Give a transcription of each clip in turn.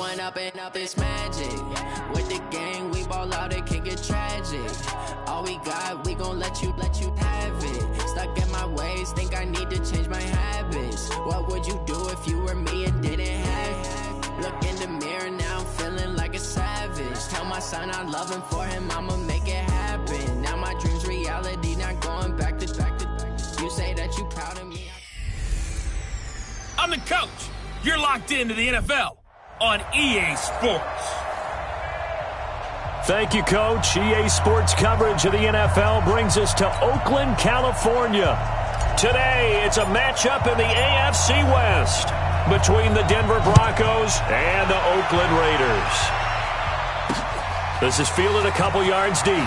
one up and up, it's magic. With the gang, we ball out, it can get tragic. All we got, we gon' let you have it. Stuck in my ways, think I need to change my habits. What would you do if you were me and didn't have it? Look in the mirror, now I'm feeling like a savage. Tell my son I love him, for him I'ma make it happen. Now my dream's reality, not going back to. You say that you proud of me. I'm the coach. You're locked into the NFL on EA Sports. Thank you, Coach. EA Sports coverage of the NFL brings us to Oakland, California. Today, it's a matchup in the AFC West between the Denver Broncos and the Oakland Raiders. This is fielded a couple yards deep.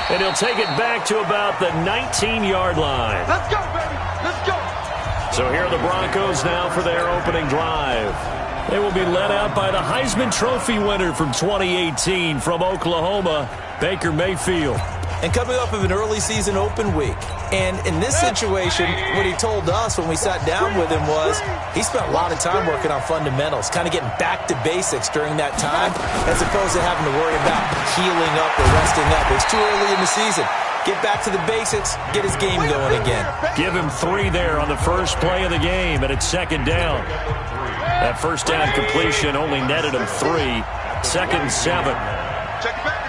And he'll take it back to about the 19-yard line. Let's go, baby. Let's go. So here are the Broncos now for their opening drive. They will be led out by the Heisman Trophy winner from 2018 from Oklahoma, Baker Mayfield. And coming off of an early season open week. And in this situation, what he told us when we sat down with him was he spent a lot of time working on fundamentals, kind of getting back to basics during that time, as opposed to having to worry about healing up or resting up. It's too early in the season. Get back to the basics, get his game going again. Give him 3 there on the first play of the game, and it's second down. That first down completion only netted him 3. Second and 7. Check it back.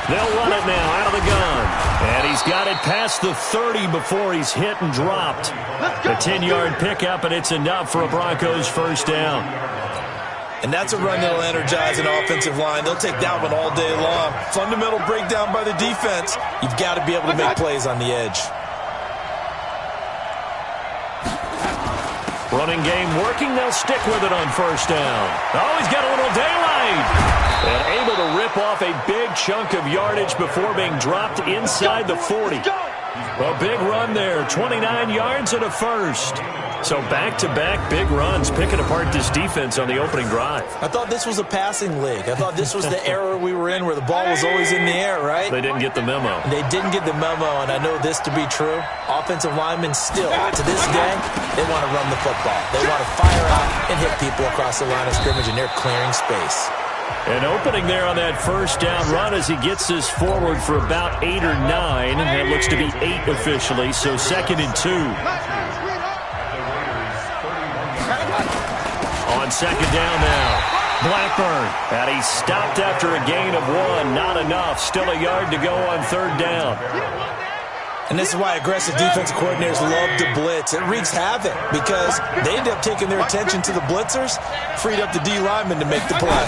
They'll run it now out of the gun. And he's got it past the 30 before he's hit and dropped. A 10-yard pickup, and it's enough for a Broncos first down. And that's a run that'll energize an offensive line. They'll take that one all day long. Fundamental breakdown by the defense. You've got to be able to make plays on the edge. Running game working. They'll stick with it on first down. Oh, he's got a little daylight. And able to rip off a big chunk of yardage before being dropped inside the 40. A big run there. 29 yards and a first. So back-to-back big runs, picking apart this defense on the opening drive. I thought this was a passing league. I thought this was the era we were in where the ball was always in the air, right? They didn't get the memo. They didn't get the memo, and I know this to be true. Offensive linemen still, to this day, they want to run the football. They want to fire out and hit people across the line of scrimmage, and they're clearing space. An opening there on that first down run as he gets this forward for about 8 or 9. And it looks to be 8 officially, so second and 2. On second down now, Blackburn. And he's stopped after a gain of 1. Not enough. Still a yard to go on third down. And this is why aggressive defensive coordinators love to blitz. It wreaks havoc because they end up taking their attention to the blitzers, freed up the D lineman to make the play.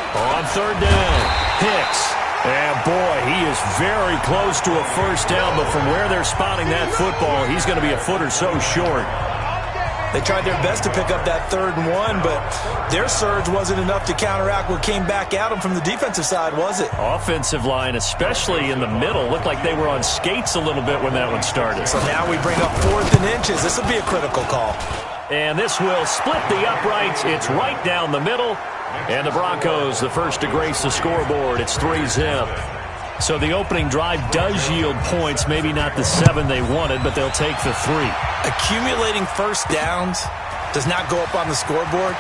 On third down, Hicks. And boy, he is very close to a first down, but from where they're spotting that football, he's going to be a foot or so short. They tried their best to pick up that 3rd and 1, but their surge wasn't enough to counteract what came back at them from the defensive side, was it? Offensive line, especially in the middle, looked like they were on skates a little bit when that one started. So now we bring up 4th and inches. This will be a critical call. And this will split the uprights. It's right down the middle. And the Broncos, the first to grace the scoreboard. It's 3-zip. So the opening drive does yield points, maybe not the 7 they wanted, but they'll take the 3. Accumulating first downs does not go up on the scoreboard,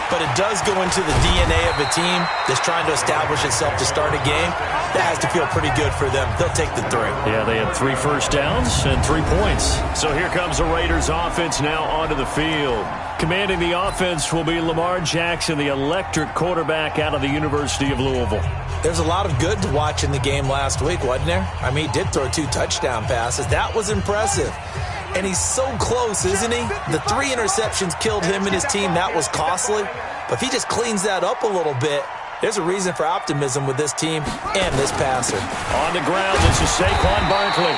but it does go into the DNA of a team that's trying to establish itself to start a game. That has to feel pretty good for them. They'll take the 3. Yeah, they had 3 first downs and 3 points. So here comes the Raiders offense now onto the field. Commanding the offense will be Lamar Jackson, the electric quarterback out of the University of Louisville. There's a lot of good to watch in the game last week, wasn't there? I mean, he did throw 2 touchdown passes. That was impressive. And he's so close, isn't he? The 3 interceptions killed him and his team. That was costly. But if he just cleans that up a little bit, there's a reason for optimism with this team and this passer. On the ground, this is Saquon Barkley.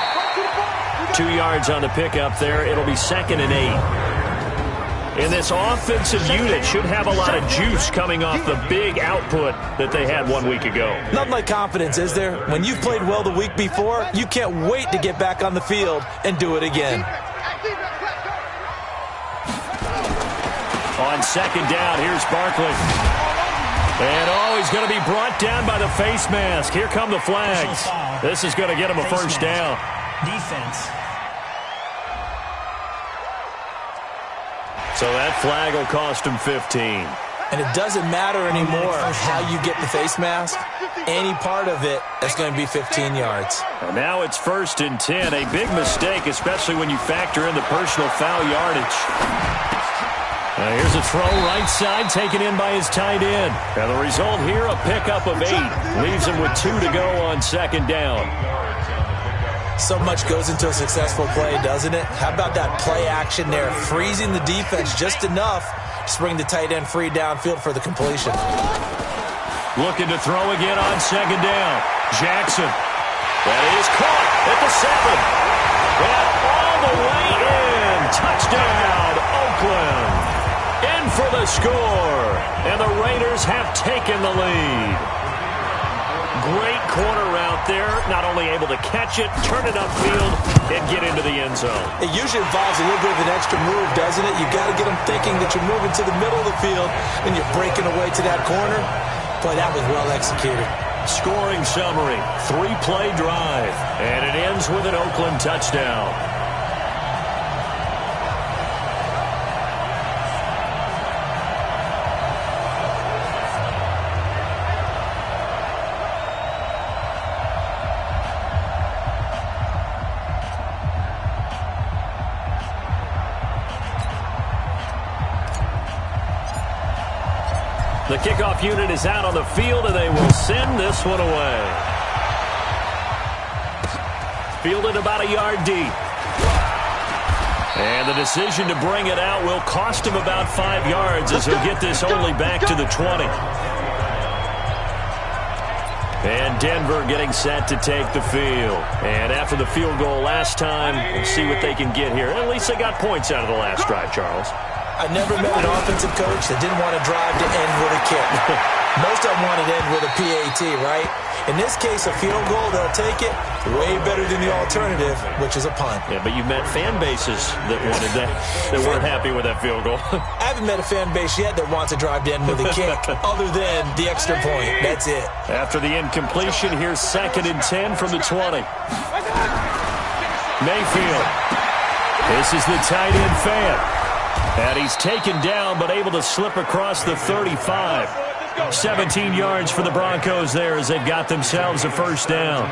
2 yards on the pickup there. It'll be second and 8. And this offensive unit should have a lot of juice coming off the big output that they had 1 week ago. Nothing like confidence, is there? When you've played well the week before, you can't wait to get back on the field and do it again. On second down, here's Barkley. And, he's going to be brought down by the face mask. Here come the flags. This is going to get him a first down. Defense. So that flag will cost him 15. And it doesn't matter anymore how you get the face mask. Any part of it is going to be 15 yards. And now it's 1st and 10. A big mistake, especially when you factor in the personal foul yardage. Here's a throw right side, taken in by his tight end. And the result here, a pickup of 8. Leaves him with 2 to go on 2nd down. So much goes into a successful play, doesn't it? How about that play action there? Freezing the defense just enough to bring the tight end free downfield for the completion. Looking to throw again on 2nd down. Jackson. That is caught at the 7. And all the way in. Touchdown, Oakland. In for the score. And the Raiders have taken the lead. Great corner route there. Not only able to catch it, turn it upfield, and get into the end zone. It usually involves a little bit of an extra move, doesn't it? You've got to get them thinking that you're moving to the middle of the field and you're breaking away to that corner. Boy, that was well executed. Scoring summary, 3-play drive, and it ends with an Oakland touchdown. The kickoff unit is out on the field, and they will send this one away. Fielded about a yard deep. And the decision to bring it out will cost him about 5 yards as he'll get this only back to the 20. And Denver getting set to take the field. And after the field goal last time, we'll see what they can get here. At least they got points out of the last drive, Charles. I never met an offensive coach that didn't want to drive to end with a kick. Most of them wanted to end with a PAT, right? In this case, a field goal, they'll take it. Way better than the alternative, which is a punt. Yeah, but you met fan bases that wanted that, that weren't happy with that field goal. I haven't met a fan base yet that wants to drive to end with a kick, other than the extra point. That's it. After the incompletion, here's 2nd and 10 from the 20. Mayfield. This is the tight end fan. And he's taken down, but able to slip across the 35. 17 yards for the Broncos there as they've got themselves a 1st down.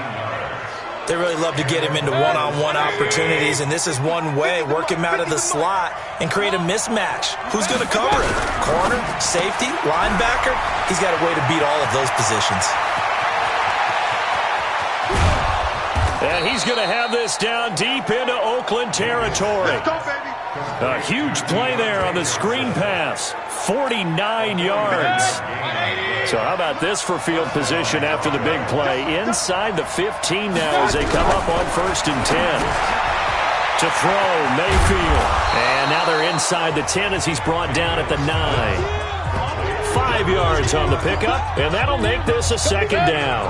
They really love to get him into one-on-one opportunities, and this is one way. Work him out of the slot and create a mismatch. Who's going to cover it? Corner, safety, linebacker? He's got a way to beat all of those positions. And he's going to have this down deep into Oakland territory. Let's go, baby. A huge play there on the screen pass. 49 yards. So how about this for field position after the big play? Inside the 15 now as they come up on 1st and 10. To throw, Mayfield. And now they're inside the 10 as he's brought down at the 9. 5 yards on the pickup, and that'll make this a 2nd down.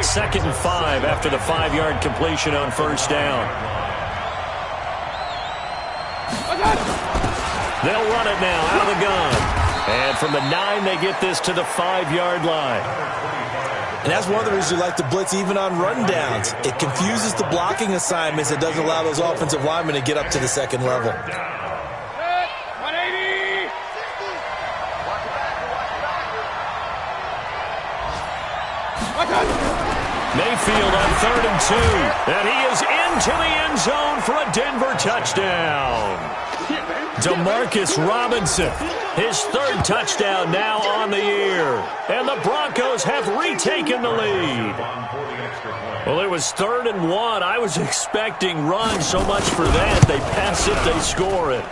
2nd and 5 after the 5-yard completion on 1st down. They'll run it now out of the gun. And from the 9, they get this to the 5-yard line. And that's one of the reasons we like to blitz even on rundowns. It confuses the blocking assignments. It doesn't allow those offensive linemen to get up to the 2nd level. 180. Mayfield on 3rd and 2. And he is into the end zone for a Denver touchdown. Demarcus Robinson, his 3rd touchdown now on the year. And the Broncos have retaken the lead. Well, it was 3rd and 1. I was expecting run so much for that. They pass it, they score it.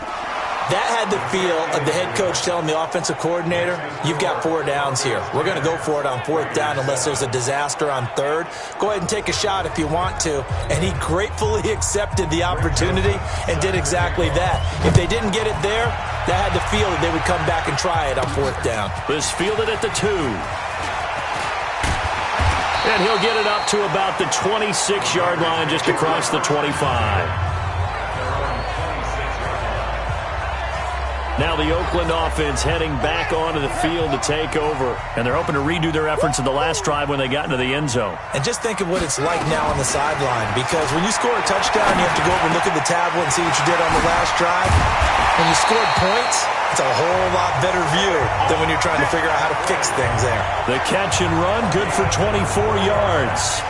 That had the feel of the head coach telling the offensive coordinator, you've got 4 downs here. We're going to go for it on 4th down unless there's a disaster on 3rd. Go ahead and take a shot if you want to. And he gratefully accepted the opportunity and did exactly that. If they didn't get it there, that had the feel that they would come back and try it on 4th down. This fielded at the 2. And he'll get it up to about the 26-yard line just across the 25. Now the Oakland offense heading back onto the field to take over. And they're hoping to redo their efforts in the last drive when they got into the end zone. And just think of what it's like now on the sideline, because when you score a touchdown, you have to go over and look at the tablet and see what you did on the last drive. When you scored points, it's a whole lot better view than when you're trying to figure out how to fix things there. The catch and run, good for 24 yards.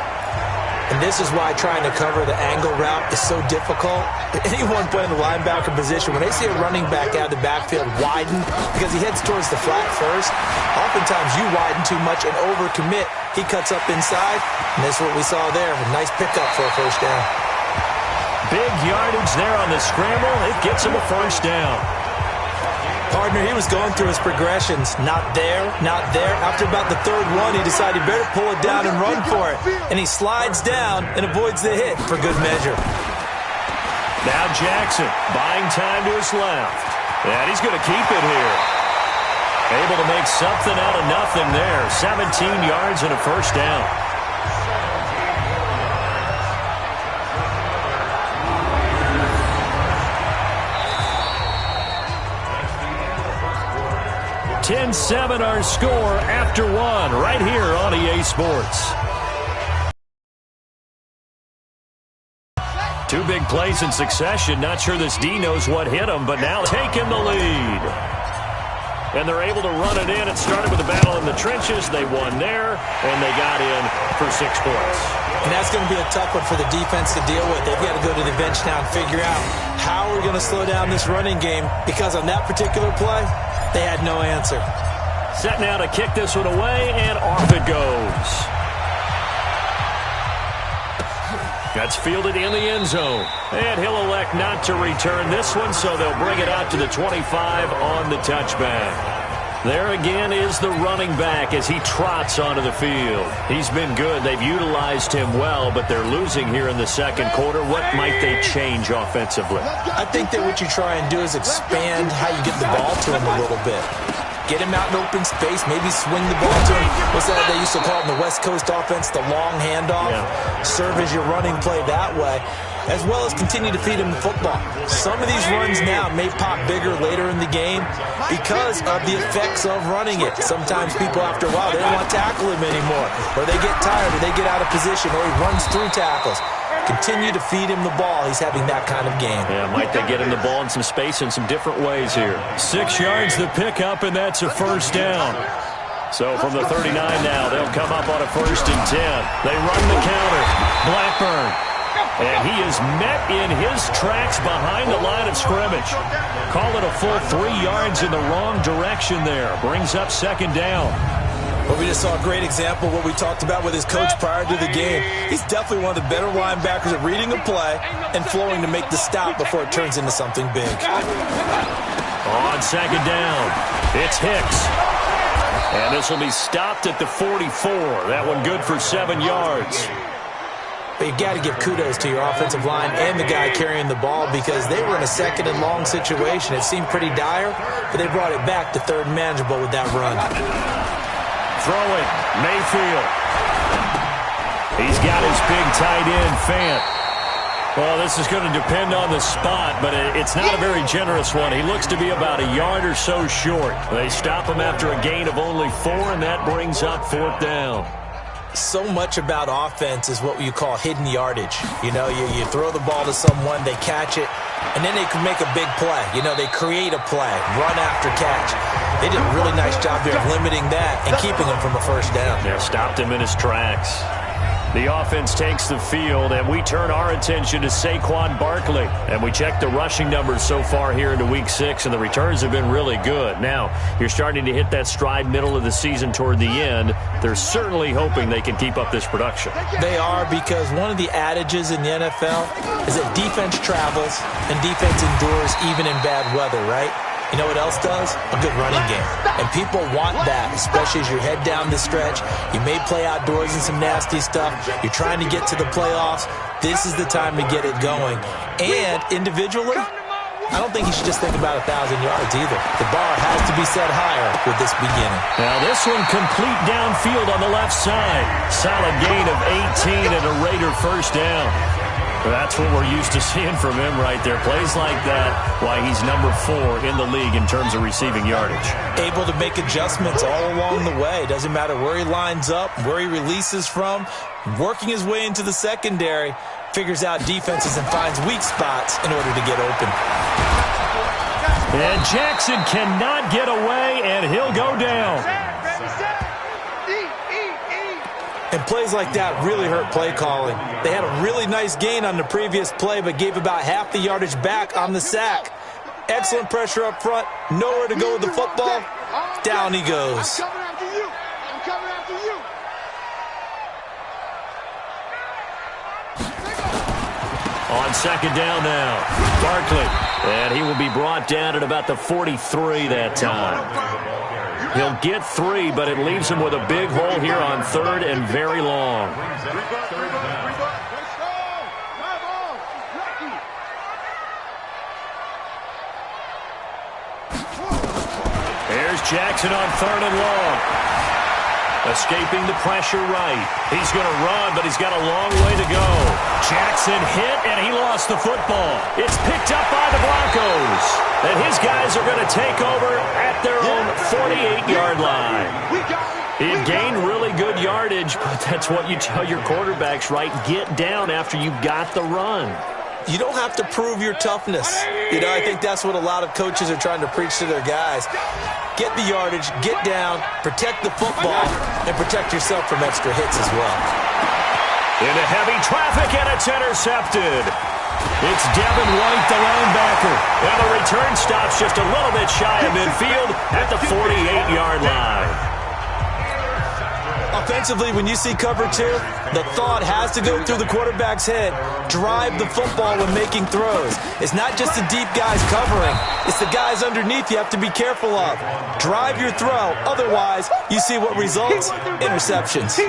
And this is why trying to cover the angle route is so difficult. Anyone playing the linebacker position, when they see a running back out of the backfield widen because he heads towards the flat first, oftentimes you widen too much and overcommit. He cuts up inside, and that's what we saw there. A nice pickup for a first down. Big yardage there on the scramble. It gets him a first down. Partner, he was going through his progressions. Not there, not there. After about the third one, he decided he better pull it down and run for it. And he slides down and avoids the hit for good measure. Now Jackson buying time to his left. And he's going to keep it here. Able to make something out of nothing there. 17 yards and a first down. (10-7) our score after one right here on EA Sports. Two big plays in succession. Not sure this D knows what hit him, but now taking the lead. And they're able to run it in. It started with a battle in the trenches. They won there, and they got in for 6 points. And that's going to be a tough one for the defense to deal with. They've got to go to the bench now and figure out how we're going to slow down this running game, because on that particular play, they had no answer. Set now to kick this one away, and off it goes. That's fielded in the end zone. And he'll elect not to return this one, so they'll bring it out to the 25 on the touchback. There again is the running back as he trots onto the field. He's been good. They've utilized him well, but they're losing here in the second quarter. What might they change offensively? I think that what you try and do is expand how you get the ball to him a little bit. Get him out in open space, maybe swing the ball to him. What's that they used to call it in the West Coast offense, the long handoff? Yeah. Serve as your running play that way, as well as continue to feed him the football. Some of these runs now may pop bigger later in the game because of the effects of running it. Sometimes people, after a while, they don't want to tackle him anymore, or they get tired, or they get out of position, or he runs through tackles. Continue to feed him the ball. He's having that kind of game. Yeah, might they get him the ball in some space in some different ways here. 6 yards the pickup, and that's a first down. So from the 39 now, they'll come up on a 1st and 10. They run the counter. Blackburn. And he is met in his tracks behind the line of scrimmage. Call it a full 3 yards in the wrong direction there. Brings up 2nd down. Well, we just saw a great example of what we talked about with his coach prior to the game. He's definitely one of the better linebackers at reading a play and flowing to make the stop before it turns into something big. On 2nd down, it's Hicks. And this will be stopped at the 44. That one good for 7 yards. But you got to give kudos to your offensive line and the guy carrying the ball, because they were in a 2nd and long situation. It seemed pretty dire, but they brought it back to 3rd and manageable with that run. Throwing, Mayfield. He's got his big tight end, Fant. Well, this is going to depend on the spot, but it's not a very generous one. He looks to be about a yard or so short. They stop him after a gain of only 4, and that brings up 4th down. So much about offense is what you call hidden yardage. You know, you throw the ball to someone, they catch it, and then they can make a big play. You know, they create a play, run after catch. They did a really nice job there of limiting that and keeping him from a first down. Yeah, stopped him in his tracks. The offense takes the field, and we turn our attention to Saquon Barkley. And we check the rushing numbers so far here into Week 6, and the returns have been really good. Now, you're starting to hit that stride middle of the season toward the end. They're certainly hoping they can keep up this production. They are, because one of the adages in the NFL is that defense travels and defense endures even in bad weather, right? You know what else does? A good running game. And people want that, especially as you head down the stretch. You may play outdoors in some nasty stuff. You're trying to get to the playoffs. This is the time to get it going. And individually, I don't think you should just think about 1,000 yards either. The bar has to be set higher with this beginning. Now this one complete downfield on the left side. Solid gain of 18 and a Raider first down. That's what we're used to seeing from him right there. Plays like that, why he's number 4 in the league in terms of receiving yardage. Able to make adjustments all along the way. Doesn't matter where he lines up, where he releases from. Working his way into the secondary, figures out defenses and finds weak spots in order to get open. And Jackson cannot get away, and he'll go down. And plays like that really hurt play calling. They had a really nice gain on the previous play, but gave about half the yardage back on the sack. Excellent pressure up front. Nowhere to go with the football. Down he goes. I'm coming after you. I'm coming after you. On second down now, Barkley. And he will be brought down at about the 43 that time. He'll get 3, but it leaves him with a big hole here on 3rd and very long. Here's Jackson on 3rd and long. Escaping the pressure right. He's going to run, but he's got a long way to go. Jackson hit, and he lost the football. It's picked up by the Broncos. And his guys are going to take over at their own 48-yard line. It gained really good yardage, but that's what you tell your quarterbacks, right? Get down after you've got the run. You don't have to prove your toughness. You know, I think that's what a lot of coaches are trying to preach to their guys. Get the yardage, get down, protect the football, and protect yourself from extra hits as well. Into heavy traffic, and it's intercepted. It's Devin White, the linebacker. And the return stops just a little bit shy of midfield at the 48-yard line. Offensively, when you see cover 2, the thought has to go through the quarterback's head. Drive the football when making throws. It's not just the deep guys covering. It's the guys underneath you have to be careful of. Drive your throw. Otherwise, you see what results? Interceptions.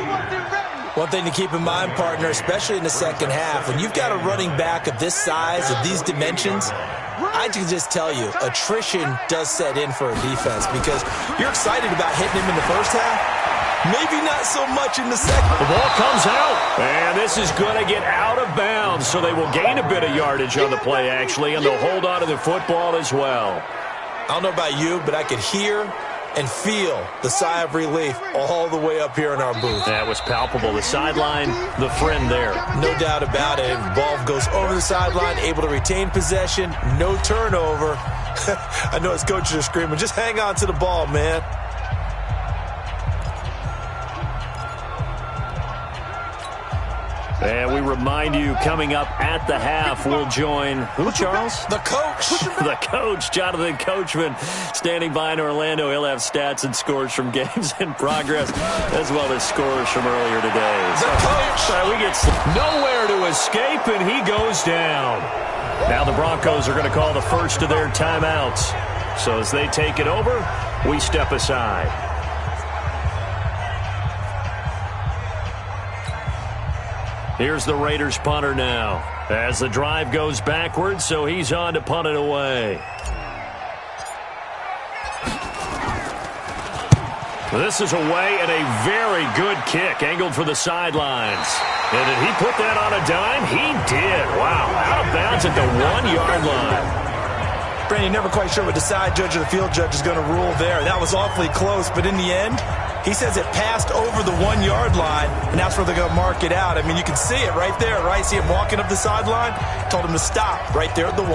One thing to keep in mind, partner, especially in the second half, when you've got a running back of this size, of these dimensions, I can just tell you, attrition does set in for a defense because you're excited about hitting him in the first half. Maybe not so much in the second. The ball comes out, and this is going to get out of bounds, so they will gain a bit of yardage on the play, actually, and they'll hold on to the football as well. I don't know about you, but I could hear and feel the sigh of relief all the way up here in our booth. That was palpable. The sideline, the friend there. No doubt about it. Ball goes over the sideline, able to retain possession, no turnover. I know his coaches are screaming, just hang on to the ball, man. And we remind you, coming up at the half, we'll join, who, Charles? The coach. The coach, Jonathan Coachman, standing by in Orlando. He'll have stats and scores from games in progress, as well as scores from earlier today. The coach. We get nowhere to escape, and he goes down. Now the Broncos are going to call the first of their timeouts. So as they take it over, we step aside. Here's the Raiders punter now as the drive goes backwards, so he's on to punt it away. This is away and a very good kick angled for the sidelines. And did he put that on a dime? He did. Wow, out of bounds at the 1-yard line. Brandon, never quite sure what the side judge or the field judge is going to rule there. That was awfully close, but in the end, he says it passed over the 1-yard line, and that's where they're going to mark it out. I mean, you can see it right there, right? See him walking up the sideline? Told him to stop right there at the 1.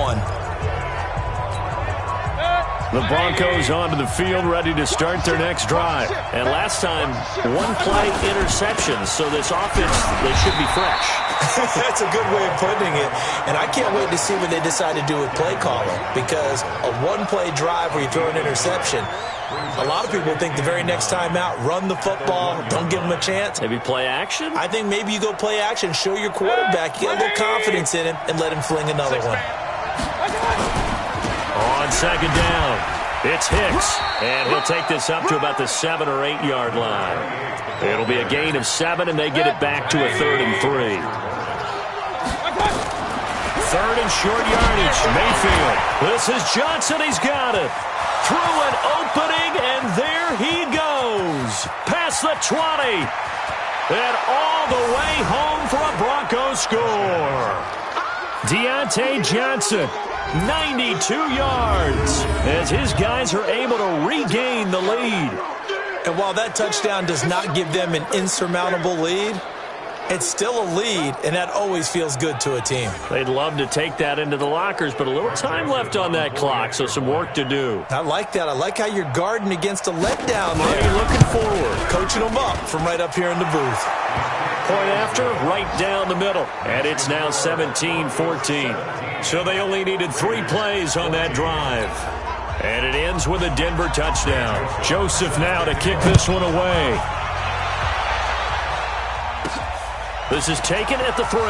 The Broncos onto the field, ready to start their next drive. And last time, 1-play interceptions, so this offense, they should be fresh. That's a good way of putting it. And I can't wait to see what they decide to do with play calling, because a 1-play drive where you throw an interception, a lot of people think the very next time out, run the football, don't give them a chance. Maybe play action? I think maybe you go play action, show your quarterback, you get a little confidence in him, and let him fling another one. On second down, it's Hicks, and he'll take this up to about the 7 or 8 yard line. It'll be a gain of 7, and they get it back to a 3rd and 3. 3rd and short yardage, Mayfield. This is Johnson, he's got it. Through an opening, and there he goes. Past the 20. And all the way home for a Broncos score. Deontay Johnson, 92 yards, as his guys are able to regain the lead. And while that touchdown does not give them an insurmountable lead, it's still a lead, and that always feels good to a team. They'd love to take that into the lockers, but a little time left on that clock, so some work to do. I like that. I like how you're guarding against a letdown there. Money looking forward. Coaching them up from right up here in the booth. Point after, right down the middle. And it's now 17-14. So they only needed 3 plays on that drive. And it ends with a Denver touchdown. Joseph now to kick this one away. This is taken at the 3.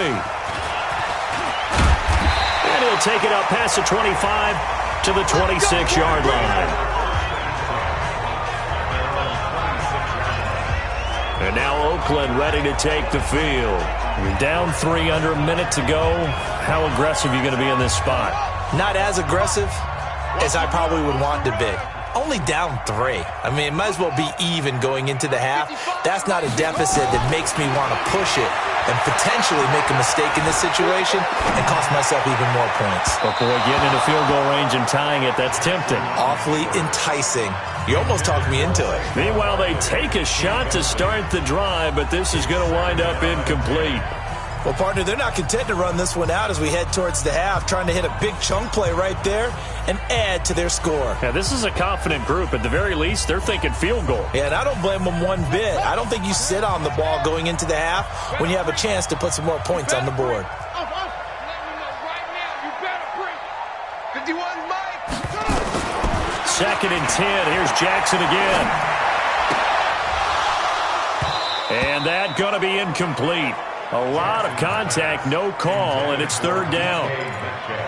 And he'll take it up past the 25 to the 26-yard line. And now Oakland ready to take the field. You're down 3 under a minute to go. How aggressive are you going to be in this spot? Not as aggressive as I probably would want to be. Only down 3. I mean, it might as well be even going into the half. That's not a deficit that makes me want to push it and potentially make a mistake in this situation and cost myself even more points. But boy, getting into field goal range and tying it, that's tempting. Awfully enticing. You almost talked me into it. Meanwhile, they take a shot to start the drive, but this is going to wind up incomplete. Well, partner, they're not content to run this one out as we head towards the half, trying to hit a big chunk play right there and add to their score. Yeah, this is a confident group. At the very least, they're thinking field goal. Yeah, and I don't blame them one bit. I don't think you sit on the ball going into the half when you have a chance to put some more points on the board. Second and 10. Here's Jackson again. And that going to be incomplete. A lot of contact, no call, and it's 3rd down.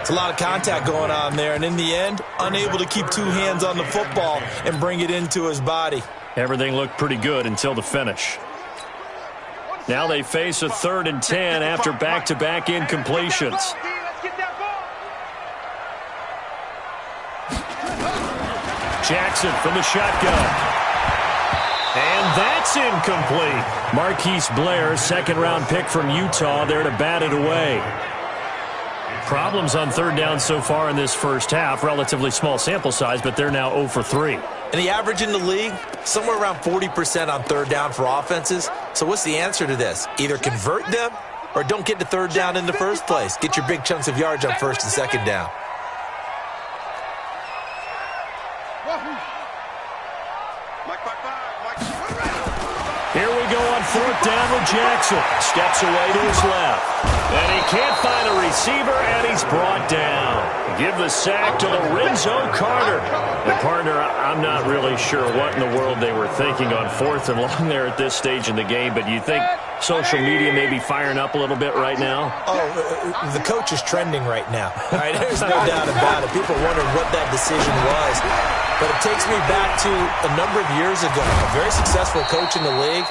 It's a lot of contact going on there, and in the end, unable to keep 2 hands on the football and bring it into his body. Everything looked pretty good until the finish. Now they face a 3rd and 10 after back-to-back incompletions. Jackson from the shotgun. And that's incomplete. Marquise Blair, 2nd-round pick from Utah, there to bat it away. Problems on 3rd down so far in this first half. Relatively small sample size, but they're now 0 for 3. And the average in the league, somewhere around 40% on 3rd down for offenses. So what's the answer to this? Either convert them or don't get to 3rd down in the first place. Get your big chunks of yards on 1st and 2nd down. Here we go on 4th down with Jackson. Steps away to his left. And he can't find a receiver, and he's brought down. Give the sack to Lorenzo Carter. And partner, I'm not really sure what in the world they were thinking on 4th and long there at this stage in the game, but you think social media may be firing up a little bit right now? Oh, the coach is trending right now. All right, there's no doubt about it. People wondering what that decision was. But it takes me back to a number of years ago. A very successful coach in the league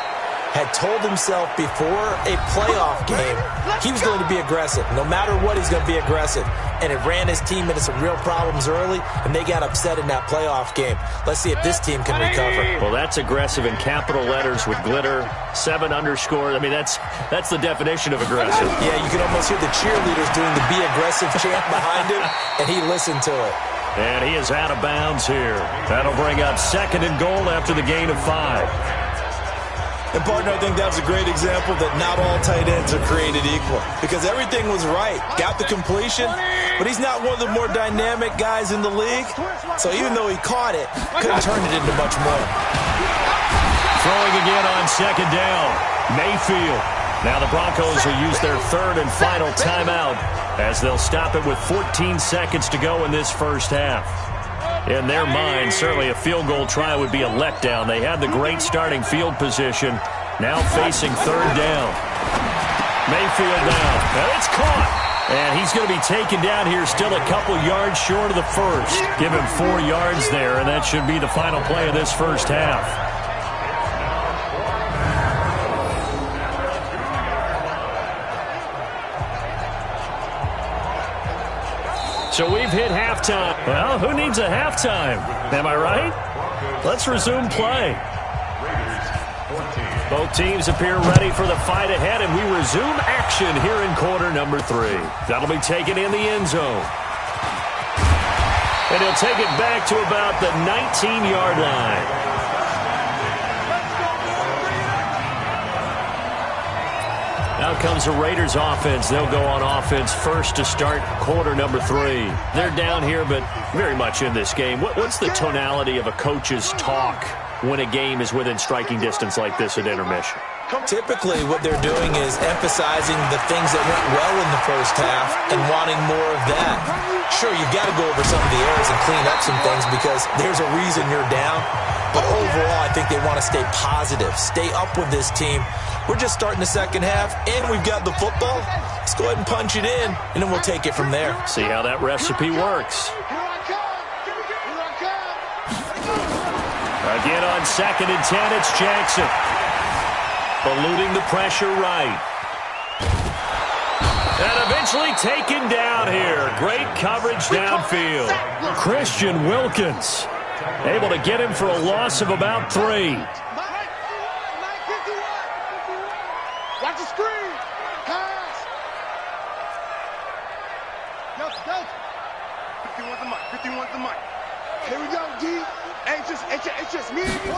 had told himself before a playoff game he was going to be aggressive. No matter what, he's going to be aggressive. And it ran his team into some real problems early, and they got upset in that playoff game. Let's see if this team can recover. Well, that's aggressive in capital letters with glitter, 7 underscore. I mean, that's the definition of aggressive. Yeah, you can almost hear the cheerleaders doing the be aggressive chant behind him, and he listened to it. And he is out of bounds here. That'll bring up 2nd and goal after the gain of 5. And, partner, I think that was a great example that not all tight ends are created equal. Because everything was right. Got the completion, but he's not one of the more dynamic guys in the league. So even though he caught it, couldn't turn it into much more. Throwing again on 2nd down. Mayfield. Now the Broncos will use their 3rd and final timeout as they'll stop it with 14 seconds to go in this first half. In their mind, certainly a field goal try would be a letdown. They had the great starting field position, now facing 3rd down. Mayfield now, and it's caught. And he's going to be taken down here, still a couple yards short of the first. Give him 4 yards there, and that should be the final play of this first half. So we've hit halftime. Well, who needs a halftime? Am I right? Let's resume play. Both teams appear ready for the fight ahead, and we resume action here in quarter number 3. That'll be taken in the end zone. And he'll take it back to about the 19-yard line. Now comes the Raiders offense. They'll go on offense first to start quarter number 3. They're down here, but very much in this game. What's the tonality of a coach's talk when a game is within striking distance like this at intermission? Typically, what they're doing is emphasizing the things that went well in the first half and wanting more of that. Sure, you've got to go over some of the errors and clean up some things because there's a reason you're down. But overall, I think they want to stay positive, stay up with this team. We're just starting the second half, and we've got the football. Let's go ahead and punch it in, and then we'll take it from there. See how that recipe works. Again on 2nd and 10, it's Jackson. Eluding the pressure right. And eventually taken down here. Great coverage downfield. Christian Wilkins able to get him for a loss of about 3. Watch the screen. Pass. Delta. 51's the mic. 51's the mic. Here we go, D. Hey, it's just me and you.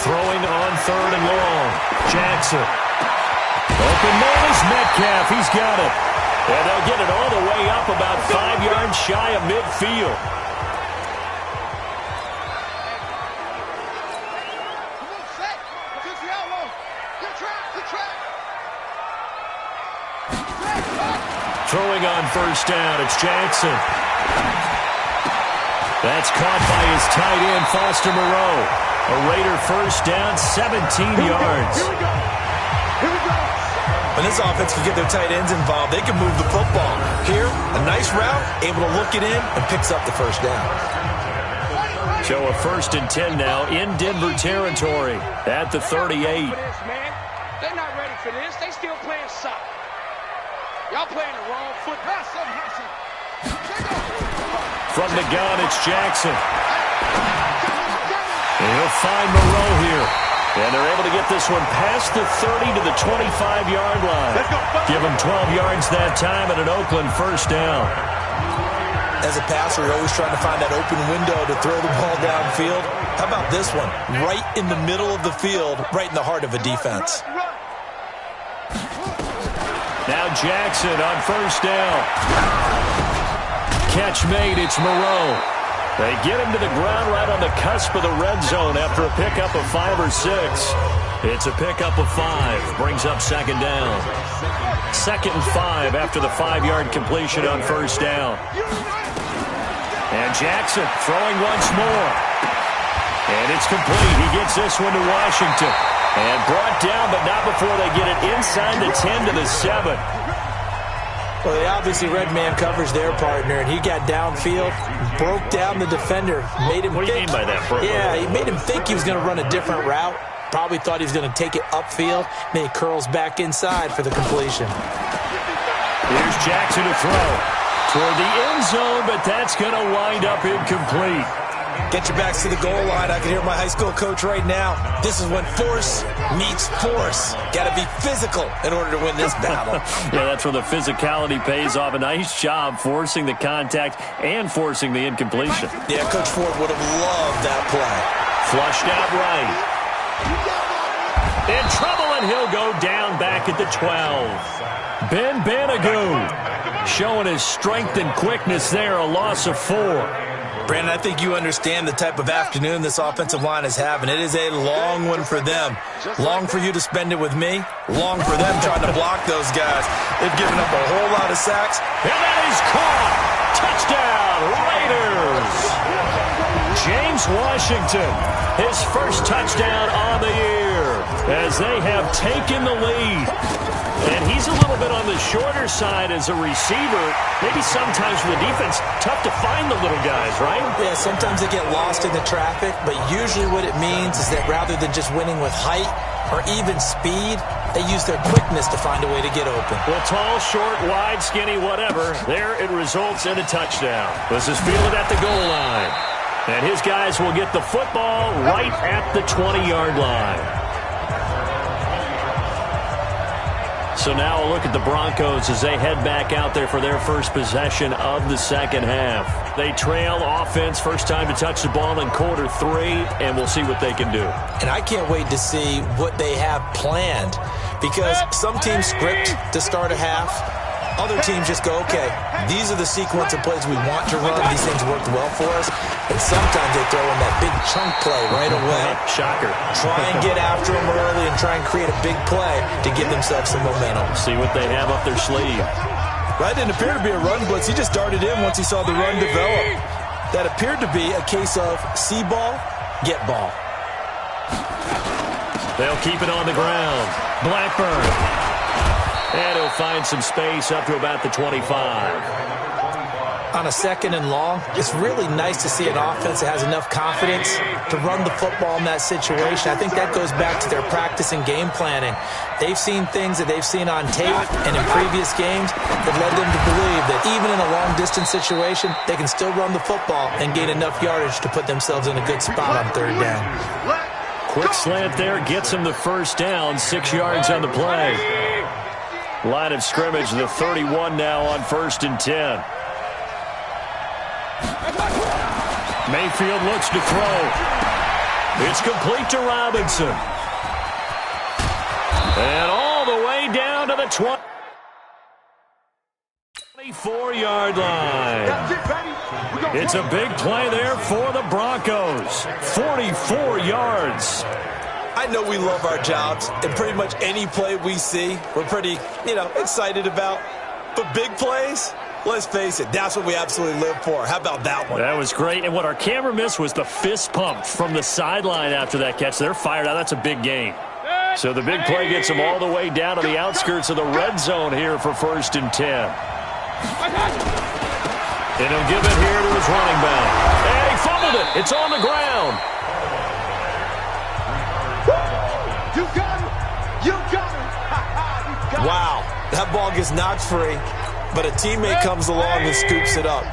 Throwing on 3rd and long. Jackson. Open man is Metcalf. He's got it. And they'll get it all the way up about 5 yards shy of midfield. Throwing on 1st down, it's Jackson. That's caught by his tight end, Foster Moreau. A Raider 1st down, 17 yards. Here we go. When this offense can get their tight ends involved, they can move the football. Here, a nice route, able to look it in, and picks up the 1st down. So a 1st and 10 now in Denver territory at the 38. They're not ready for this. They still playing soccer. Y'all playing the wrong foot. From the gun, it's Jackson. And he'll find Moreau here. And they're able to get this one past the 30 to the 25-yard line. Give them 12 yards that time at an Oakland 1st down. As a passer, you're always trying to find that open window to throw the ball downfield. How about this one? Right in the middle of the field, right in the heart of a defense. Now Jackson on 1st down. Catch made, it's Moreau. They get him to the ground right on the cusp of the red zone after a pickup of 5 or 6. It's a pickup of 5. Brings up 2nd down. 2nd and 5 after the 5-yard completion on 1st down. And Jackson throwing once more. And it's complete. He gets this one to Washington. And brought down, but not before they get it inside the 10 to the 7. Well, they obviously red man covers their partner, and he got downfield, broke down the defender, made him What do you mean by that, bro? Yeah, he made him think he was going to run a different route. Probably thought he was going to take it upfield. Then he curls back inside for the completion. Here's Jackson to throw toward the end zone, but that's going to wind up incomplete. Get your backs to the goal line. I can hear my high school coach right now. This is when force meets force. Got to be physical in order to win this battle. Yeah, that's where the physicality pays off. A nice job forcing the contact and forcing the incompletion. Yeah, Coach Ford would have loved that play. Flushed out right. In trouble, and he'll go down back at the 12. Ben Banagoo showing his strength and quickness there, a loss of 4. Brandon, I think you understand the type of afternoon this offensive line is having. It is a long one for them. Long for you to spend it with me. Long for them trying to block those guys. They've given up a whole lot of sacks. And that is caught. Touchdown, Raiders. James Washington, his first touchdown on the year as they have taken the lead. And he's a little bit on the shorter side as a receiver. Maybe sometimes for the defense, tough to find the little guys, right? Yeah, sometimes they get lost in the traffic, but usually what it means is that rather than just winning with height or even speed, they use their quickness to find a way to get open. Well, tall, short, wide, skinny, whatever, there it results in a touchdown. This is fielded at the goal line. And his guys will get the football right at the 20-yard line. So now a look at the Broncos as they head back out there for their first possession of the second half. They trail offense, first time to touch the ball in quarter 3, and we'll see what they can do. And I can't wait to see what they have planned, because some teams script to start a half. Other teams just go, okay, these are the sequence of plays we want to run. These things worked well for us. And sometimes they throw in that big chunk play right away. Shocker. Try and get after them early and try and create a big play to give themselves some momentum. See what they have up their sleeve. That didn't appear to be a run blitz. He just darted in once he saw the run develop. That appeared to be a case of see ball, get ball. They'll keep it on the ground. Blackburn. And he'll find some space up to about the 25. On a second and long, it's really nice to see an offense that has enough confidence to run the football in that situation. I think that goes back to their practice and game planning. They've seen things that they've seen on tape and in previous games that led them to believe that even in a long-distance situation, they can still run the football and gain enough yardage to put themselves in a good spot on third down. Quick slant there gets him the first down, 6 yards on the play. Line of scrimmage, the 31 now on 1st and 10. Mayfield looks to throw. It's complete to Robinson. And all the way down to the 24-yard line. It's a big play there for the Broncos. 44 yards. I know we love our jobs, and pretty much any play we see, we're pretty, excited about. But big plays, let's face it, that's what we absolutely live for. How about that one? That was great. And what our camera missed was the fist pump from the sideline after that catch. They're fired out. That's a big gain. So the big play gets them all the way down to the outskirts of the red zone here for 1st and 10. And he'll give it here to his running back. And he fumbled it. It's on the ground. You got it! You got it! Wow, that ball gets knocked free, but a teammate comes along and scoops it up.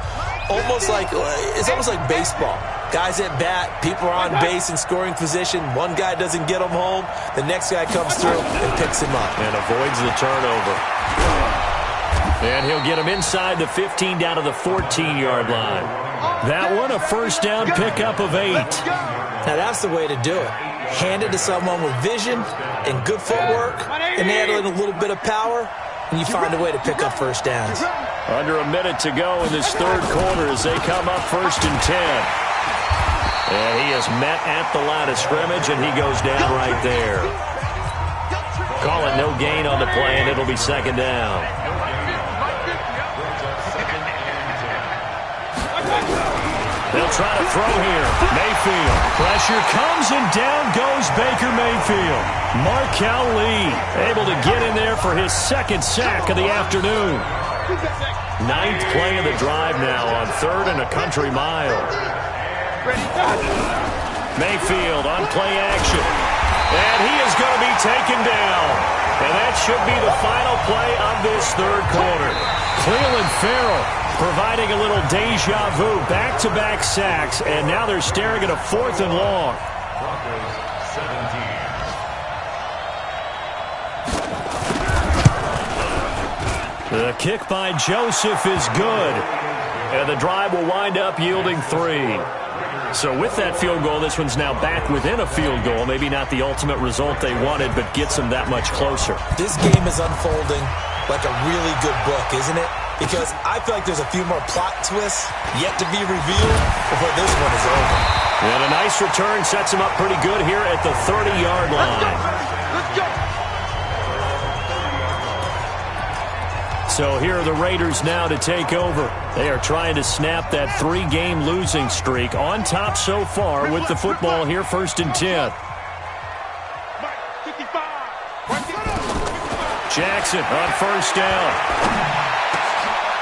It's almost like baseball. Guys at bat, people are on base in scoring position. One guy doesn't get him home. The next guy comes through and picks him up. And avoids the turnover. And he'll get him inside the 15 down to the 14-yard line. That one, a first down pickup of 8. Now that's the way to do it. Hand it to someone with vision and good footwork, and add in a little bit of power, and you find a way to pick up first downs. Under a minute to go in this third quarter as they come up 1st and 10. And he is met at the line of scrimmage, and he goes down right there. Call it no gain on the play, and it'll be 2nd down. They'll try to throw here. Mayfield. Pressure comes, and down goes Baker Mayfield. Markel Lee able to get in there for his 2nd sack of the afternoon. 9th play of the drive now on 3rd and a country mile. Mayfield on play action. And he is going to be taken down. And that should be the final play of this third quarter. Cleveland Farrell providing a little deja vu, back-to-back sacks, and now they're staring at a 4th and long. The kick by Joseph is good, and the drive will wind up yielding 3. So with that field goal, this one's now back within a field goal. Maybe not the ultimate result they wanted, but gets them that much closer. This game is unfolding like a really good book, isn't it? Because I feel like there's a few more plot twists yet to be revealed before this one is over. And a nice return sets him up pretty good here at the 30-yard line. Let's go! So here are the Raiders now to take over. They are trying to snap that 3-game losing streak. On top so far with the football here, 1st and 10. Jackson on 1st down.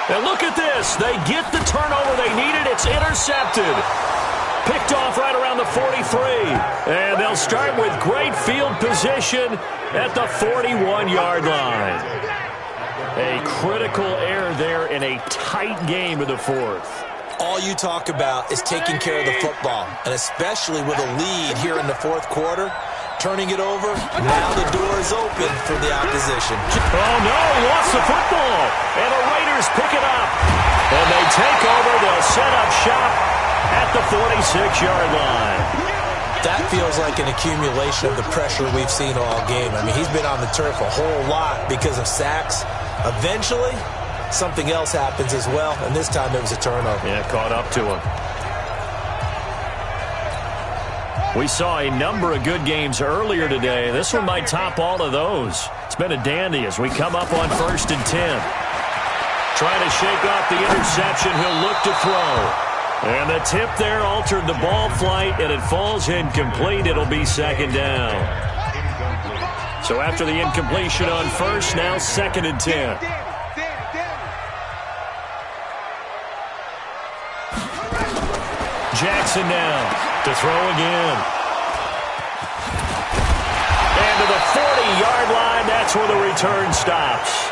And look at this. They get the turnover they needed. It's intercepted. Picked off right around the 43. And they'll start with great field position at the 41-yard line. A critical error there in a tight game of the 4th. All you talk about is taking care of the football, and especially with a lead here in the 4th quarter, turning it over. Now the door is open for the opposition. Oh, no, he lost the football. And the Raiders pick it up. And they take over. They'll set up shop at the 46-yard line. That feels like an accumulation of the pressure we've seen all game. I mean, he's been on the turf a whole lot because of sacks. Eventually, something else happens as well, and this time it was a turnover. Yeah, caught up to him. We saw a number of good games earlier today. This one might top all of those. It's been a dandy as we come up on 1st and 10. Trying to shake off the interception. He'll look to throw. And the tip there altered the ball flight, and it falls incomplete. It'll be 2nd down. So after the incompletion on 1st, now 2nd and 10. Jackson now to throw again. And to the 40-yard line, that's where the return stops.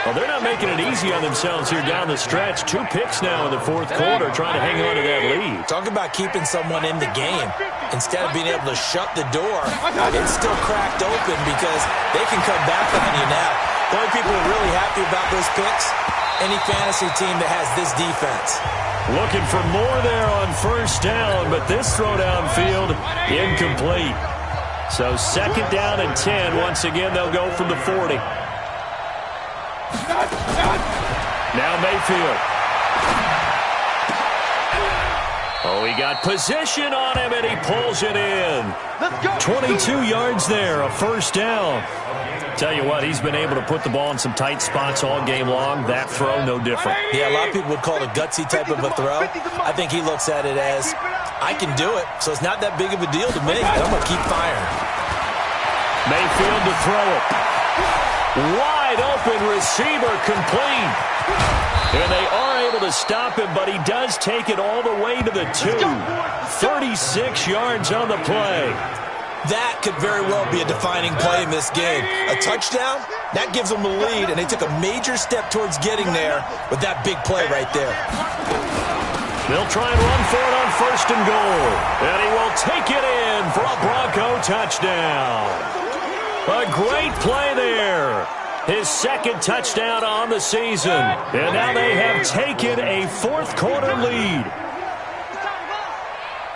Well, they're not making it easy on themselves here down the stretch. 2 picks now in the 4th quarter, trying to hang on to that lead. Talk about keeping someone in the game. Instead of being able to shut the door, it's still cracked open because they can come back on you now. The only people who are really happy about those picks, any fantasy team that has this defense. Looking for more there on 1st down, but this throw downfield, incomplete. So 2nd down and 10. Once again, they'll go from the 40. Now Mayfield. Oh, he got position on him, and he pulls it in. 22 yards there, a 1st down. Tell you what, he's been able to put the ball in some tight spots all game long. That throw, no different. Yeah, a lot of people would call it a gutsy type of a throw. I think he looks at it as, I can do it, so it's not that big of a deal to me. I'm going to keep firing. Mayfield to throw it. Wide open receiver, complete. And they are able to stop him, but he does take it all the way to the 2. 36 yards on the play. That could very well be a defining play in this game. A touchdown, that gives them the lead, and they took a major step towards getting there with that big play right there. They'll try and run for it on 1st and goal. And he will take it in for a Bronco touchdown. A great play there. His 2nd touchdown on the season. And now they have taken a 4th quarter lead.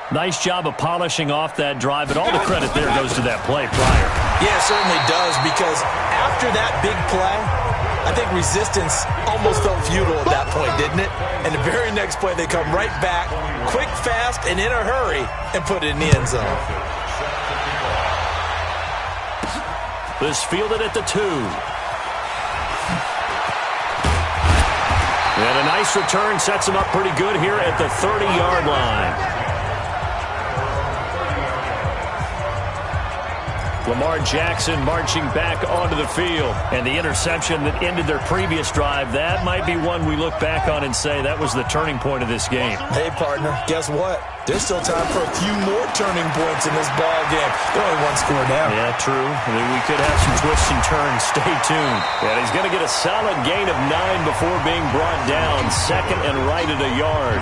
Nice job of polishing off that drive, but all the credit there goes to that play prior. Yeah, it certainly does, because after that big play, I think resistance almost felt futile at that point, didn't it? And the very next play, they come right back, quick, fast, and in a hurry, and put it in the end zone. This fielded at the 2. And a nice return sets him up pretty good here at the 30-yard line. Lamar Jackson marching back onto the field. And the interception that ended their previous drive, that might be one we look back on and say that was the turning point of this game. Hey, partner, guess what? There's still time for a few more turning points in this ball game. They're only 1 score down. Yeah, true. I mean, we could have some twists and turns. Stay tuned. And he's going to get a solid gain of 9 before being brought down. 2nd and right at a yard.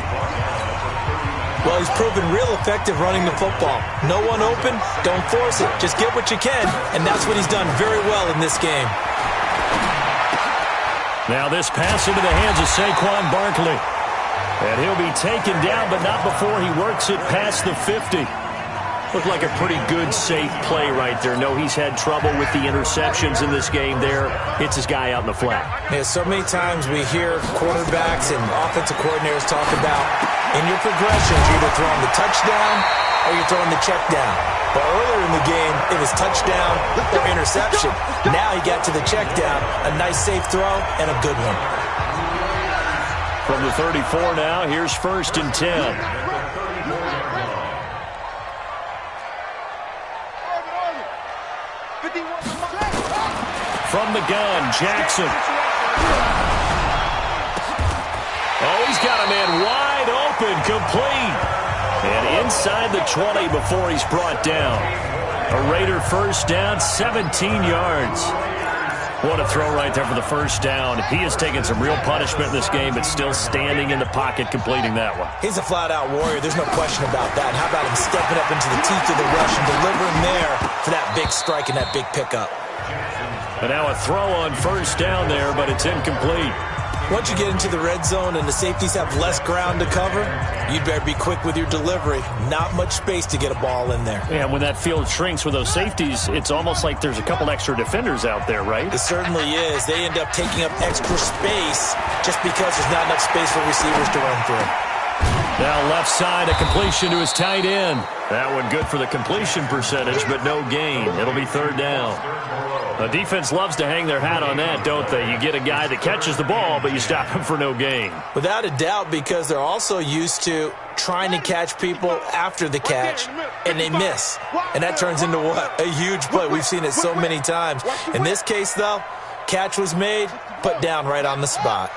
Well, he's proven real effective running the football. No one open, don't force it. Just get what you can, and that's what he's done very well in this game. Now this pass into the hands of Saquon Barkley. And he'll be taken down, but not before he works it past the 50. Looked like a pretty good, safe play right there. No, he's had trouble with the interceptions in this game there. Hits his guy out in the flat. Yeah, so many times we hear quarterbacks and offensive coordinators talk about in your progressions, you're either throwing the touchdown or you're throwing the check down. But earlier in the game, it was touchdown or interception. Now he got to the check down. A nice safe throw and a good one. From the 34 now, here's 1st and 10. From the gun, Jackson. Oh, he's got a man wide open, complete. And inside the 20 before he's brought down. A Raider 1st down, 17 yards. What a throw right there for the first down. He has taken some real punishment in this game, but still standing in the pocket completing that one. He's a flat-out warrior. There's no question about that. And how about him stepping up into the teeth of the rush and delivering there for that big strike and that big pickup. And now a throw on first down there, but it's incomplete. Once you get into the red zone and the safeties have less ground to cover, you'd better be quick with your delivery. Not much space to get a ball in there. Yeah, when that field shrinks with those safeties, it's almost like there's a couple extra defenders out there, right? It certainly is. They end up taking up extra space just because there's not enough space for receivers to run through. Now left side, a completion to his tight end. That one good for the completion percentage, but no gain. It'll be third down. The defense loves to hang their hat on that, don't they? You get a guy that catches the ball, but you stop him for no gain. Without a doubt, because they're also used to trying to catch people after the catch, and they miss. And that turns into what? A huge play. We've seen it so many times. In this case, though, catch was made, put down right on the spot.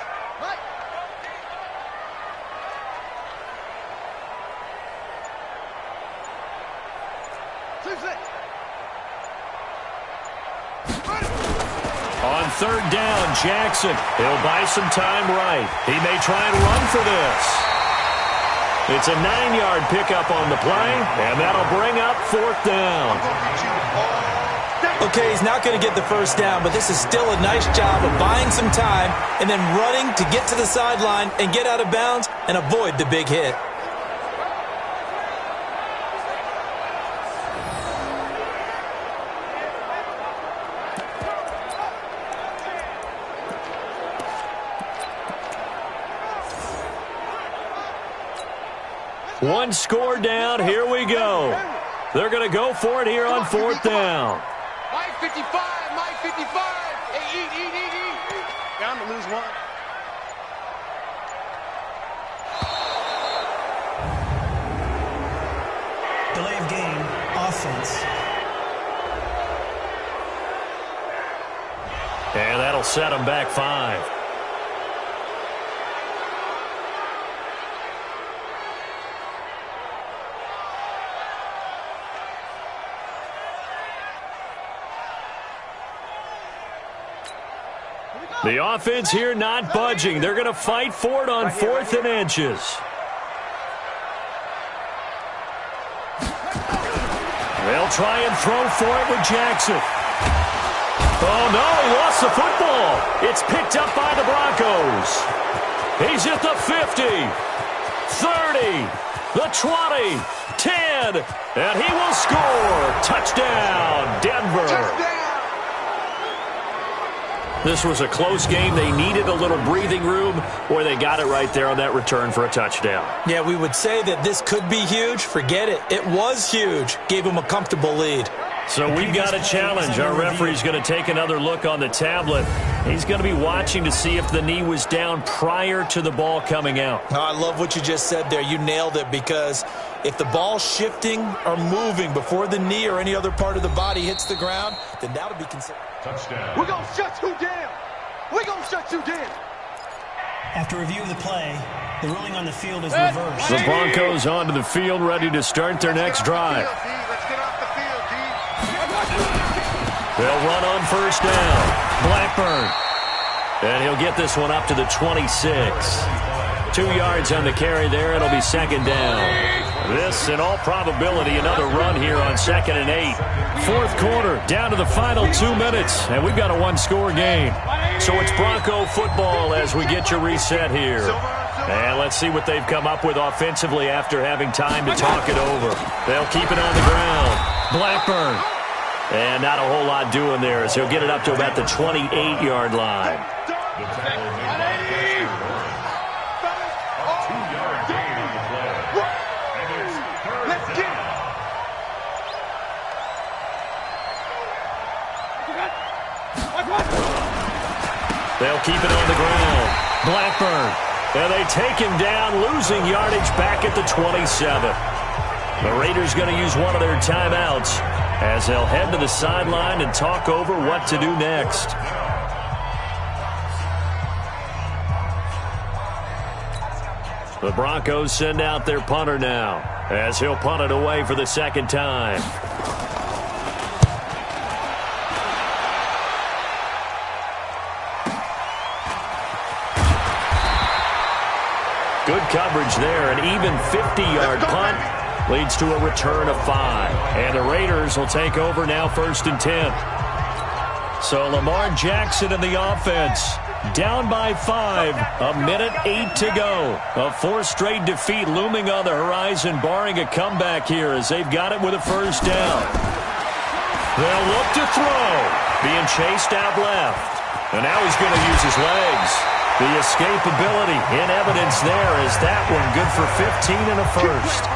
On third down, Jackson. He'll buy some time right. He may try and run for this. It's a 9-yard pickup on the play, and that'll bring up fourth down. Okay, he's not going to get the first down, but this is still a nice job of buying some time and then running to get to the sideline and get out of bounds and avoid the big hit. One score down. Here we go. They're going to go for it here on fourth down. Mike 55, Mike 55. Hey, eat. Down to lose one. Delay of game, offense. And that'll set them back 5. The offense here not budging. They're going to fight for it on 4th and inches. They'll try and throw for it with Jackson. Oh, no, he lost the football. It's picked up by the Broncos. He's at the 50, 30, the 20, 10, and he will score. Touchdown, Denver. Touchdown. This was a close game. They needed a little breathing room, where they got it right there on that return for a touchdown. Yeah, we would say that this could be huge. Forget it. It was huge. Gave them a comfortable lead. So we've got a challenge. Our referee's going to take another look on the tablet. He's going to be watching to see if the knee was down prior to the ball coming out. Oh, I love what you just said there. You nailed it, because if the ball's shifting or moving before the knee or any other part of the body hits the ground, then that'll be considered. Touchdown. We're going to shut you down. We're going to shut you down. After review of the play, the ruling on the field is reversed. The Broncos onto the field, ready to start their next drive. Let's get off the field, D. They'll run on first down. Blackburn. And he'll get this one up to the 26. 2 yards on the carry there. It'll be second down. This, in all probability, another run here on 2nd and 8. Fourth quarter, down to the final 2 minutes, and we've got a one-score game. So it's Bronco football as we get your reset here. And let's see what they've come up with offensively after having time to talk it over. They'll keep it on the ground. Blackburn. And not a whole lot doing there, as he'll get it up to about the 28-yard line. They'll keep it on the ground. Blackburn. And they take him down, losing yardage back at the 27. The Raiders going to use one of their timeouts as they'll head to the sideline and talk over what to do next. The Broncos send out their punter now, as he'll punt it away for the second time. Good coverage there. An even 50-yard punt leads to a return of 5. And the Raiders will take over now 1st and 10. So Lamar Jackson in the offense. Down by 5. A minute 8 to go. A 4th straight defeat looming on the horizon, barring a comeback here as they've got it with a 1st down. They'll look to throw. Being chased out left. And now he's going to use his legs. The escapability in evidence there is that one good for 15 and a 1st.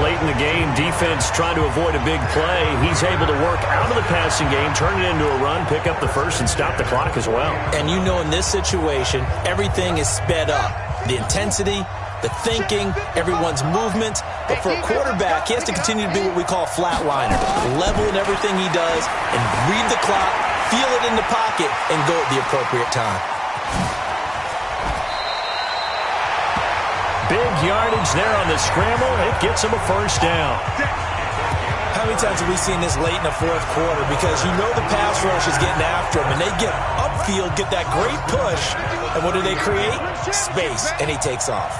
Late in the game, defense trying to avoid a big play. He's able to work out of the passing game, turn it into a run, pick up the 1st, and stop the clock as well. And you know in this situation, everything is sped up. The intensity, the thinking, everyone's movement. But for a quarterback, he has to continue to be what we call a flatliner. Level in everything he does and read the clock, feel it in the pocket, and go at the appropriate time. Big yardage there on the scramble. It gets him a 1st down. How many times have we seen this late in the 4th quarter? Because you know the pass rush is getting after him, and they get upfield, get that great push, and what do they create? Space, and he takes off.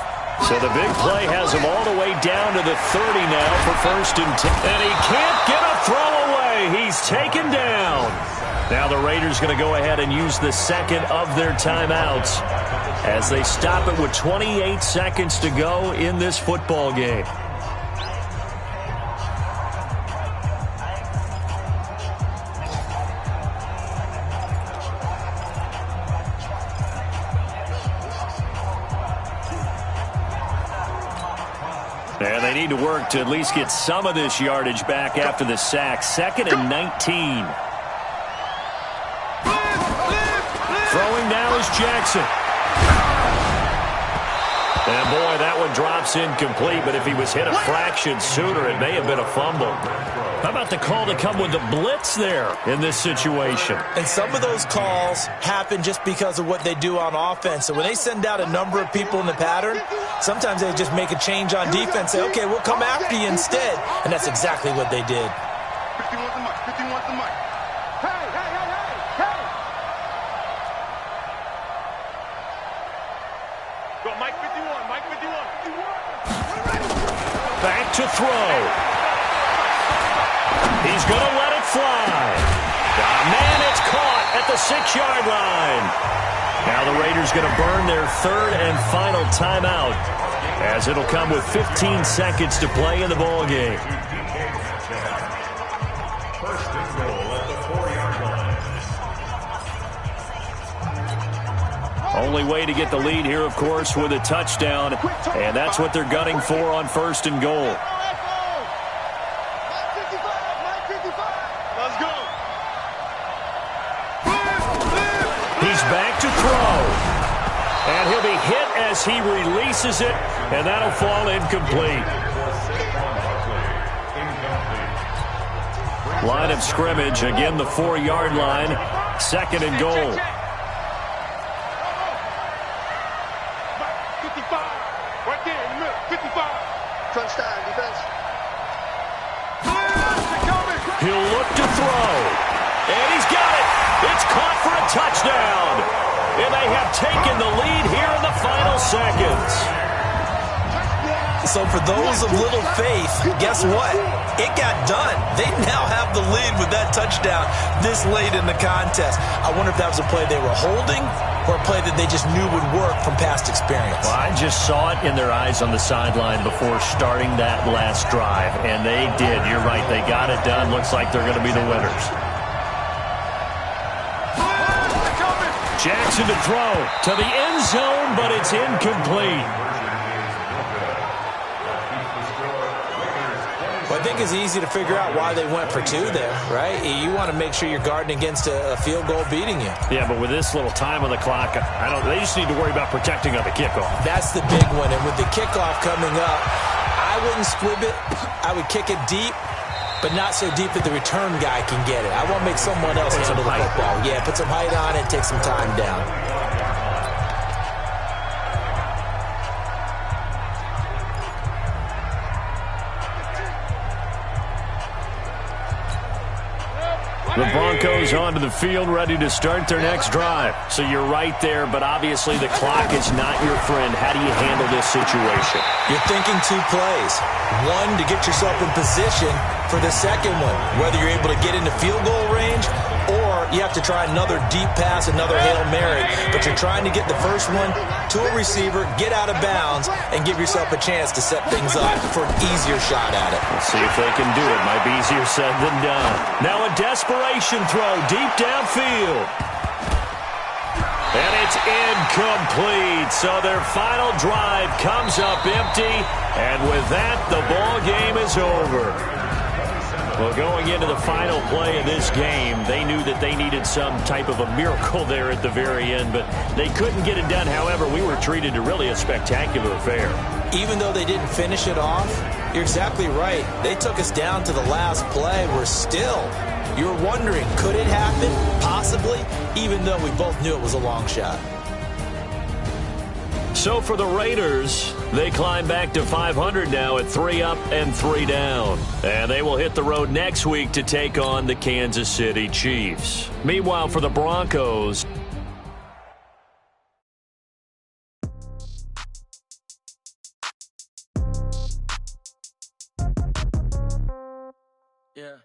So the big play has him all the way down to the 30 now for 1st and 10. And he can't get a throw away. He's taken down. Now the Raiders going to go ahead and use the 2nd of their timeouts as they stop it with 28 seconds to go in this football game. And they need to work to at least get some of this yardage back after the sack. 2nd and 19. Throwing now is Jackson. And boy, that one drops incomplete, but if he was hit a fraction sooner, it may have been a fumble. How about the call to come with the blitz there in this situation? And some of those calls happen just because of what they do on offense. So when they send out a number of people in the pattern, sometimes they just make a change on defense, say, okay, we'll come after you instead. And that's exactly what they did. 51's the mic. 51's the mic. Hey, hey, hey, hey, hey. Go, Mike 51, Mike 51. Back to throw. He's going to let it fly. Man, it's caught at the 6-yard line. Now the Raiders going to burn their 3rd and final timeout as it'll come with 15 seconds to play in the ball game. First and goal at the 4-yard line. Only way to get the lead here, of course, with a touchdown, and that's what they're gunning for on 1st and goal. Back to throw. And he'll be hit as he releases it, and that'll fall incomplete. Line of scrimmage, again the 4-yard line, 2nd and goal. 55, right there in the middle, 55. Crunch time, defense. He'll look to throw. And he's got it. It's caught for a touchdown. And they have taken the lead here in the final seconds. So for those of little faith, guess what? It got done. They now have the lead with that touchdown this late in the contest. I wonder if that was a play they were holding or a play that they just knew would work from past experience. Well, I just saw it in their eyes on the sideline before starting that last drive, and they did. You're right. They got it done. Looks like they're going to be the winners. Jackson to throw to the end zone, but it's incomplete. Well, I think it's easy to figure out why they went for 2 there, right? You want to make sure you're guarding against a field goal beating you. Yeah, but with this little time on the clock, they just need to worry about protecting on the kickoff. That's the big one, and with the kickoff coming up, I wouldn't squib it. I would kick it deep, but not so deep that the return guy can get it. I want to make someone else handle the football. Yeah, put some height on it and take some time down. The Broncos onto the field, ready to start their next drive. So you're right there, but obviously the clock is not your friend. How do you handle this situation? You're thinking 2 plays. One, to get yourself in position for the second one, whether you're able to get into field goal range or you have to try another deep pass, another Hail Mary. But you're trying to get the first one to a receiver, get out of bounds, and give yourself a chance to set things up for an easier shot at it. We'll see if they can do it. Might be easier said than done. Now a desperation throw deep downfield. And it's incomplete. So their final drive comes up empty. And with that, the ball game is over. Well, going into the final play of this game, they knew that they needed some type of a miracle there at the very end, but they couldn't get it done. However, we were treated to really a spectacular affair. Even though they didn't finish it off, you're exactly right. They took us down to the last play. We're still, you're wondering, could it happen? Possibly, even though we both knew it was a long shot. So for the Raiders, they climb back to 500 now at 3 up and 3 down. And they will hit the road next week to take on the Kansas City Chiefs. Meanwhile, for the Broncos, Yeah.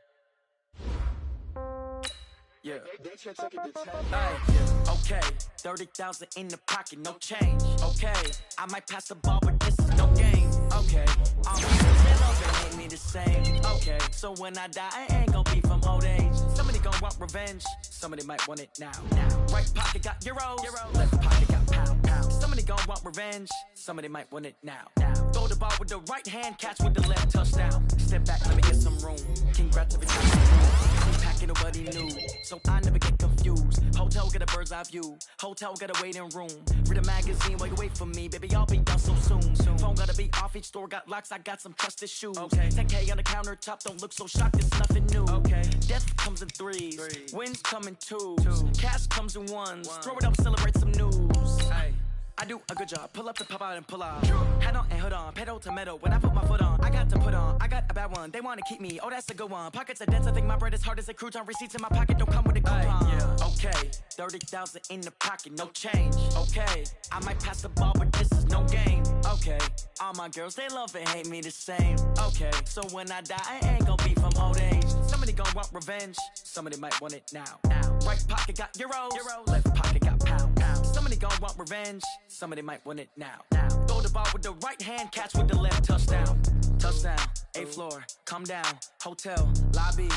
Okay, 30,000 in the pocket, no change. Okay, I might pass the ball, but this is no game. Okay, I'm hate me the same. Okay, so when I die, I ain't gonna be from old age. Somebody gonna want revenge. Somebody might want it now. Right pocket got euros. Left pocket got pound. Somebody gonna want revenge. Somebody might want it now. Throw the ball with the right hand, catch with the left, touchdown. Step back, let me get some room. Congrats every time. Packing nobody knew, so I never get confused. Hotel got a bird's eye view. Hotel got a waiting room. Read a magazine while you wait for me, baby. I'll be done so soon. Phone gotta be off. Each store got locks. I got some trusted shoes. Okay. 10K on the countertop. Don't look so shocked. It's nothing new. Okay. Death comes in threes. Wins come in twos. Cash comes in ones. Throw it up, celebrate some news. Hey. I do a good job. Pull up and pop out and pull out. Head on and hood on. Pedal to metal. When I put my foot on, I got to put on. I got a bad one. They want to keep me. Oh, that's a good one. Pockets are dense. I think my bread is hard as a crouton. Receipts in my pocket don't come with a coupon. Okay. 30,000 in the pocket. No change. Okay. I might pass the ball, but this is no game. Okay. All my girls, they love and hate me the same. Okay. So when I die, I ain't gonna be from old age. Somebody gonna want revenge. Somebody might want it now. Right pocket got euros. Left pocket got pound. Somebody gonna want revenge. Somebody might want it now. Throw the ball with the right hand, catch with the left, touchdown. Touchdown, 8th floor, come down, hotel, lobby.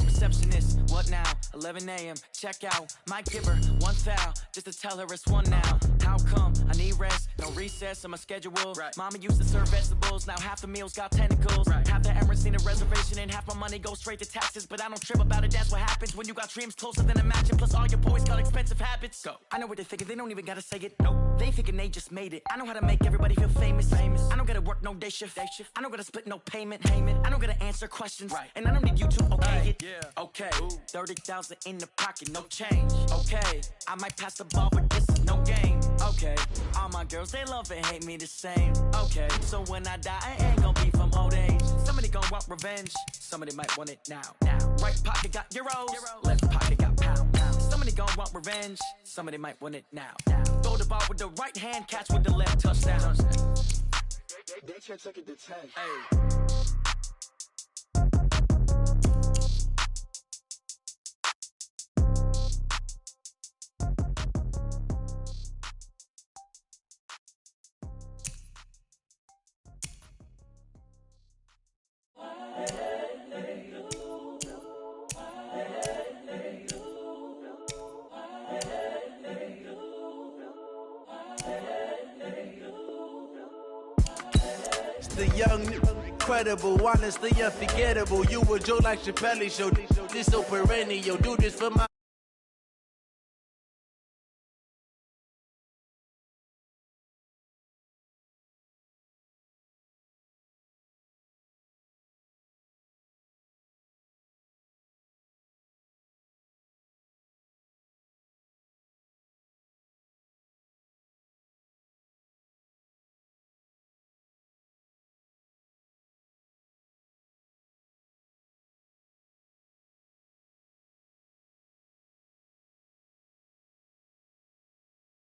Receptionist, what now? 11 a.m., check out. Might give her one foul, just to tell her it's one now. How come? I need rest, no recess in my schedule. Right. Mama used to serve vegetables, now half the meals got tentacles. Right. Half the Emirates need a reservation and half my money goes straight to taxes. But I don't trip about it, that's what happens when you got dreams closer than a match. And plus all your boys got expensive habits. Go. I know what they're thinking, they don't even gotta say it. Nope. They thinking they just made it. I know how to make everybody feel famous. I don't gotta work no day shift. I don't gotta split no payment. I don't gotta answer questions. Right. And I don't need you to okay it. Yeah. Okay. 30,000 in the pocket, no change. Okay. I might pass the ball, but this is no game. Okay. All my girls, they love and hate me the same. Okay. So when I die, I ain't gonna be from old age. Somebody gonna want revenge. Somebody might want it now. Right pocket got euros. Left pocket got pound. Somebody gonna want revenge. Somebody might want it now. Throw the ball with the right hand, catch with the left, touchdown. They can't take it to 10. Hey. The young, incredible, honestly unforgettable. You a joke like Chappelle Show. This so perennial. Do this for my